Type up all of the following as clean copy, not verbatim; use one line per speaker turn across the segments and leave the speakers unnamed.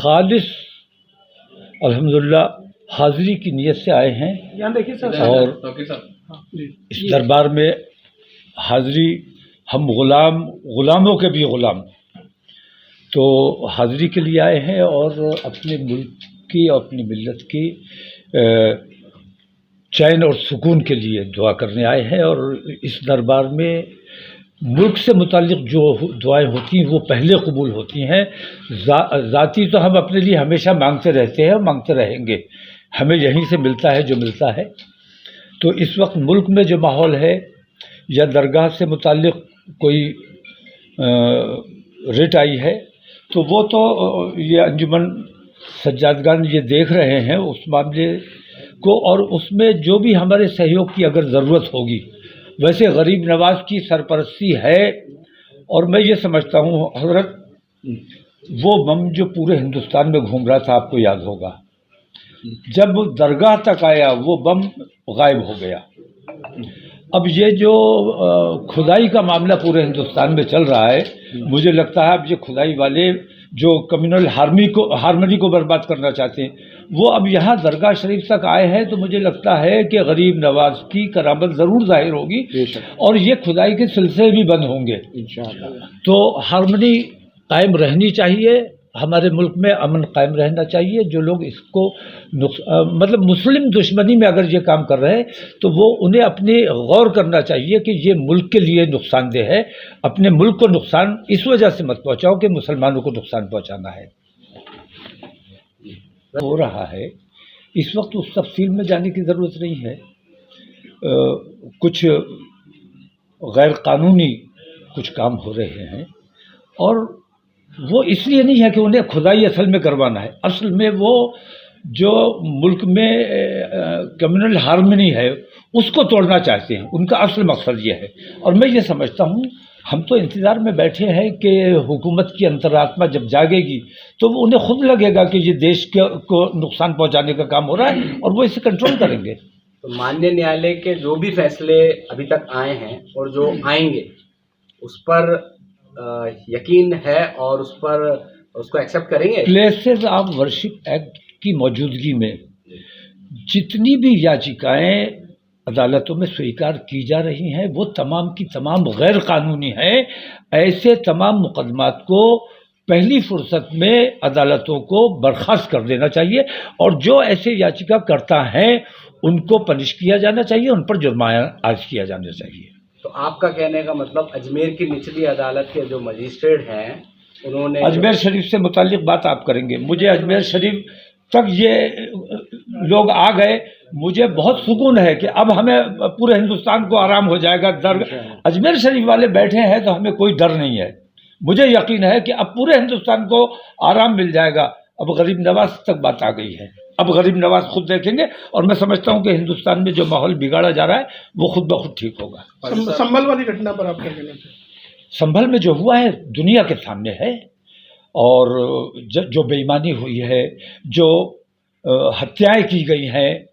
खालिस अल्हम्दुलिल्लाह हाज़िरी की नीयत से आए हैं और इस दरबार में हाज़िरी, हम ग़ुलामों के भी ग़ुलाम, तो हाज़िरी के लिए आए हैं और अपने मुल्क की और अपनी मिल्लत की चैन और सुकून के लिए दुआ करने आए हैं। और इस दरबार में मुल्क से मुताल्लिक़ जो दुआएं होती हैं वो पहले कबूल होती हैं। ज़ाती तो हम अपने लिए हमेशा मांगते रहते हैं और मांगते रहेंगे, हमें यहीं से मिलता है जो मिलता है। तो इस वक्त मुल्क में जो माहौल है या दरगाह से मुताल्लिक़ कोई रिट आई है तो वो तो ये अंजुमन सज्जादगान ये देख रहे हैं उस मामले को, और उसमें जो भी हमारे सहयोग की अगर ज़रूरत होगी, वैसे गरीब नवाज की सरपरस्ती है। और मैं ये समझता हूँ हज़रत, वो बम जो पूरे हिंदुस्तान में घूम रहा था, आपको याद होगा, जब दरगाह तक आया वो बम गायब हो गया। अब ये जो खुदाई का मामला पूरे हिंदुस्तान में चल रहा है, मुझे लगता है अब ये खुदाई वाले जो कम्युनल हार्मनी को बर्बाद करना चाहते हैं, वो अब यहाँ दरगाह शरीफ तक आए हैं। तो मुझे लगता है कि गरीब नवाज की करामत ज़रूर ज़ाहिर होगी और ये खुदाई के सिलसिले भी बंद होंगे इंशाअल्लाह। तो हार्मनी कायम रहनी चाहिए, हमारे मुल्क में अमन कायम रहना चाहिए। जो लोग इसको मतलब मुस्लिम दुश्मनी में अगर ये काम कर रहे हैं तो वो उन्हें अपने गौर करना चाहिए कि ये मुल्क के लिए नुकसानदेह है। अपने मुल्क को नुकसान इस वजह से मत पहुंचाओ कि मुसलमानों को नुकसान पहुंचाना है। हो रहा है इस वक्त उस तफसील में जाने की ज़रूरत नहीं है। कुछ गैर कानूनी कुछ काम हो रहे हैं और वो इसलिए नहीं है कि उन्हें खुदाई असल में करवाना है। असल में वो जो मुल्क में कम्युनल हार्मनी है उसको तोड़ना चाहते हैं, उनका असल मकसद ये है। और मैं ये समझता हूँ, हम तो इंतज़ार में बैठे हैं कि हुकूमत की अंतरात्मा जब जागेगी तो वो उन्हें खुद लगेगा कि ये देश को नुकसान पहुँचाने का काम हो रहा है और वो इसे कंट्रोल करेंगे।
तो माननीय न्यायालय के जो भी फैसले अभी तक आए हैं और जो आएंगे उस पर यकीन है और उस पर उसको एक्सेप्ट करेंगे। प्लेसेस
ऑफ वर्शिप एक्ट की मौजूदगी में जितनी भी याचिकाएं अदालतों में स्वीकार की जा रही हैं वो तमाम की तमाम गैर कानूनी हैं। ऐसे तमाम मुकदमात को पहली फुर्सत में अदालतों को बर्खास्त कर देना चाहिए और जो ऐसे याचिका करता हैं उनको पनिश किया जाना चाहिए, उन पर जुर्माना आयद किया जाना चाहिए।
तो आपका कहने का मतलब अजमेर की निचली अदालत के जो मजिस्ट्रेट हैं उन्होंने
अजमेर शरीफ से मुताल्लिक बात आप करेंगे। मुझे अजमेर शरीफ तक ये लोग आ गए, मुझे बहुत सुकून है कि अब हमें पूरे हिंदुस्तान को आराम हो जाएगा। अजमेर शरीफ वाले बैठे हैं तो हमें कोई डर नहीं है। मुझे यकीन है कि अब पूरे हिंदुस्तान को आराम मिल जाएगा। अब गरीब नवाज तक बात आ गई है, अब गरीब नवाज खुद देखेंगे और मैं समझता हूं कि हिंदुस्तान में जो माहौल बिगाड़ा जा रहा है वो खुद ब खुद ठीक होगा।
संभल वाली घटना पर आप क्या कहना चाहिए?
संभल में जो हुआ है दुनिया के सामने है और जो बेईमानी हुई है, जो हत्याएं की गई हैं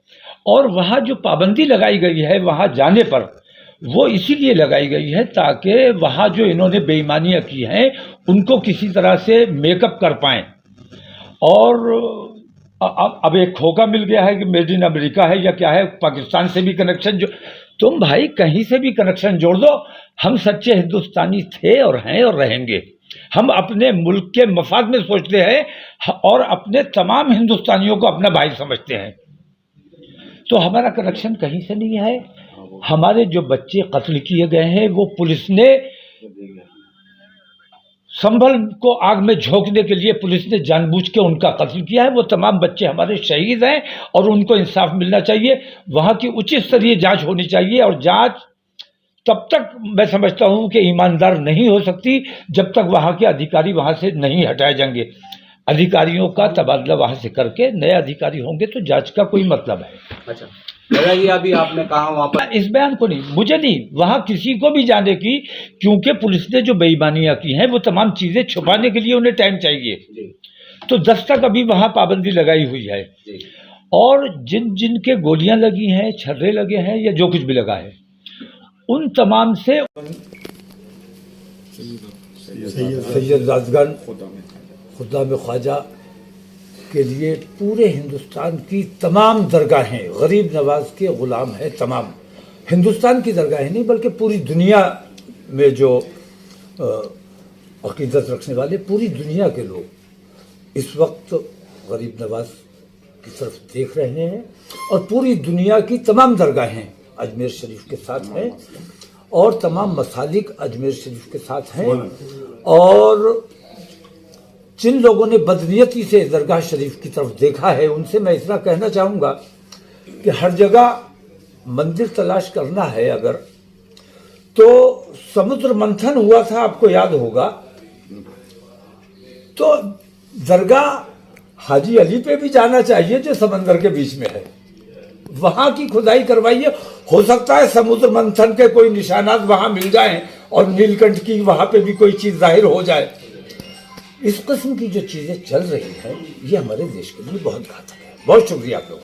और वहाँ जो पाबंदी लगाई गई है वहाँ जाने पर, वो इसीलिए लगाई गई है ताकि वहाँ जो इन्होंने बेईमानियाँ की हैं उनको किसी तरह से मेकअप कर पाएँ। और अब एक खोका मिल गया है कि मेड इन अमेरिका है या क्या है, पाकिस्तान से भी कनेक्शन जो, तुम भाई कहीं से भी कनेक्शन जोड़ दो, हम सच्चे हिंदुस्तानी थे और हैं और रहेंगे। हम अपने मुल्क के मफाद में सोचते हैं और अपने तमाम हिंदुस्तानियों को अपना भाई समझते हैं। तो हमारा कनेक्शन कहीं से नहीं है। हमारे जो बच्चे कत्ल किए गए हैं वो पुलिस ने संभल को आग में झोंकने के लिए पुलिस ने जानबूझ के उनका कत्ल किया है। वो तमाम बच्चे हमारे शहीद हैं और उनको इंसाफ मिलना चाहिए। वहाँ की उचित स्तरीय जांच होनी चाहिए और जांच तब तक मैं समझता हूँ कि ईमानदार नहीं हो सकती जब तक वहाँ के अधिकारी वहाँ से नहीं हटाए जाएंगे। अधिकारियों का तबादला वहाँ से करके नए अधिकारी होंगे तो जांच का कोई मतलब है।
अच्छा ये अभी आपने कहा वहाँ पर
इस बयान को नहीं, मुझे नहीं, वहाँ किसी को भी जाने की, क्योंकि पुलिस ने जो बेईमानियाँ की हैं वो तमाम चीज़ें छुपाने के लिए उन्हें टाइम चाहिए। तो 10 तक अभी वहाँ पाबंदी लगाई हुई है और जिन के गोलियाँ लगी हैं, छर्रे लगे हैं या जो कुछ भी लगा है उन तमाम से सैयद राजगन खुदा में ख्वाजा के लिए पूरे हिंदुस्तान की तमाम दरगाहें गरीब नवाज के गुलाम है। तमाम हिंदुस्तान की दरगाहें नहीं बल्कि पूरी दुनिया में जो अकीदत रखने वाले पूरी दुनिया के लोग इस वक्त गरीब नवाज की तरफ देख रहे हैं और पूरी दुनिया की तमाम दरगाहें अजमेर शरीफ के साथ हैं और तमाम मसालिक अजमेर शरीफ के साथ हैं। और जिन लोगों ने बदनीयती से दरगाह शरीफ की तरफ देखा है उनसे मैं इतना कहना चाहूँगा कि हर जगह मंदिर तलाश करना है अगर तो समुद्र मंथन हुआ था, आपको याद होगा, तो दरगाह हाजी अली पे भी जाना चाहिए जो समंदर के बीच में है, वहां की खुदाई करवाइए। हो सकता है समुद्र मंथन के कोई निशानात वहां मिल जाएं और नीलकंठ की वहां पे भी कोई चीज जाहिर हो जाए। इस किस्म की जो चीजें चल रही हैं ये हमारे देश के लिए बहुत घातक है। बहुत शुक्रिया आप लोग।